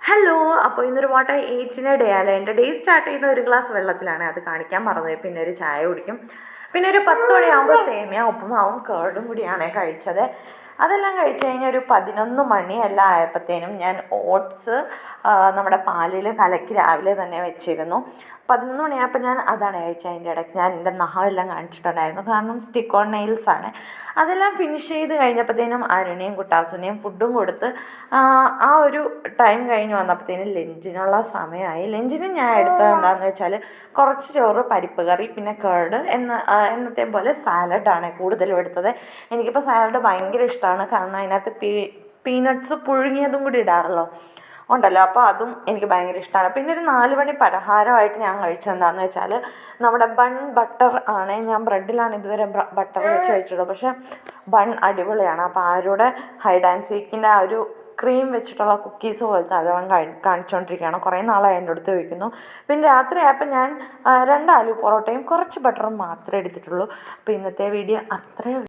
Hello. അപ്പോൾ ഇന്നൊരു water 8ന് day അല്ലേ. എൻ്റെ ഡേ സ്റ്റാർട്ട് ചെയ്യുന്ന ഒരു ഗ്ലാസ് വെള്ളത്തിലാണ്. അത് കാണിക്കാൻ മറന്നുപോയി. പിന്നെ ഒരു ചായ കുടിക്കും. പിന്നെ ഒരു 10 മണിയാകുമ്പോൾ സേമിയ ഉപ്പുമാവും കേർഡും കൂടിയാണ് കഴിച്ചത്. അതെല്ലാം കഴിച്ച് കഴിഞ്ഞാൽ ഒരു 11 മണി എല്ലാം ആയപ്പോഴത്തേനും ഞാൻ ഓട്സ് നമ്മുടെ പാലിൽ കലക്കി രാവിലെ തന്നെ വെച്ചിരുന്നു. 11 മണിയായപ്പോൾ ഞാൻ അതാണ് കഴിച്ചത്. അതിൻ്റെ ഇടയ്ക്ക് ഞാൻ എൻ്റെ നഖമെല്ലാം കാണിച്ചിട്ടുണ്ടായിരുന്നു, കാരണം സ്റ്റിക്ക് ഓൺ നെയിൽസാണ്. അതെല്ലാം ഫിനിഷ് ചെയ്ത് കഴിഞ്ഞപ്പോഴത്തേനും അരുണിയും കുട്ടാസുനെയും ഫുഡും കൊടുത്ത് ആ ഒരു ടൈം കഴിഞ്ഞ് വന്നപ്പോഴത്തേനും ലഞ്ചിനുള്ള സമയമായി. ലഞ്ചിന് ഞാൻ എടുത്തത് എന്താണെന്ന് വെച്ചാൽ കുറച്ച് ചോറ്, പരിപ്പ് കറി, പിന്നെ കേർഡ് എന്നത്തെ പോലെ സാലഡാണ് കൂടുതലും എടുത്തത്. എനിക്കിപ്പോൾ സാലഡ് ഭയങ്കര ഇഷ്ടമാണ്, കാരണം അതിനകത്ത് പീനട്ട്സ് പുഴുങ്ങിയതും കൂടി ഇടാറല്ലോ ഉണ്ടല്ലോ, അപ്പോൾ അതും എനിക്ക് ഭയങ്കര ഇഷ്ടമാണ്. പിന്നെ ഒരു 4 മണി പലഹാരമായിട്ട് ഞാൻ കഴിച്ചത് എന്താണെന്ന് വെച്ചാൽ നമ്മുടെ ബൺ ബട്ടർ ആണ്. ഞാൻ ബ്രെഡിലാണ് ഇതുവരെ ബട്ടർ വെച്ച് കഴിച്ചിട്ടുള്ളത്, പക്ഷേ ബൺ അടിപൊളിയാണ്. അപ്പോൾ ആരുടെ ഹൈഡ് ആൻഡ് സീക്കിൻ്റെ ആ ഒരു ക്രീം വെച്ചിട്ടുള്ള കുക്കീസ് പോലത്തെ അത് അവൻ കാണിച്ചുകൊണ്ടിരിക്കുകയാണ്. കുറേ നാളായി എൻ്റെ അടുത്ത് ചോദിക്കുന്നു. പിന്നെ രാത്രിയായപ്പോൾ ഞാൻ 2 ആലു പൊറോട്ടയും കുറച്ച് ബട്ടറും മാത്രമേ എടുത്തിട്ടുള്ളൂ. അപ്പോൾ ഇന്നത്തെ വീഡിയോ അത്രയേ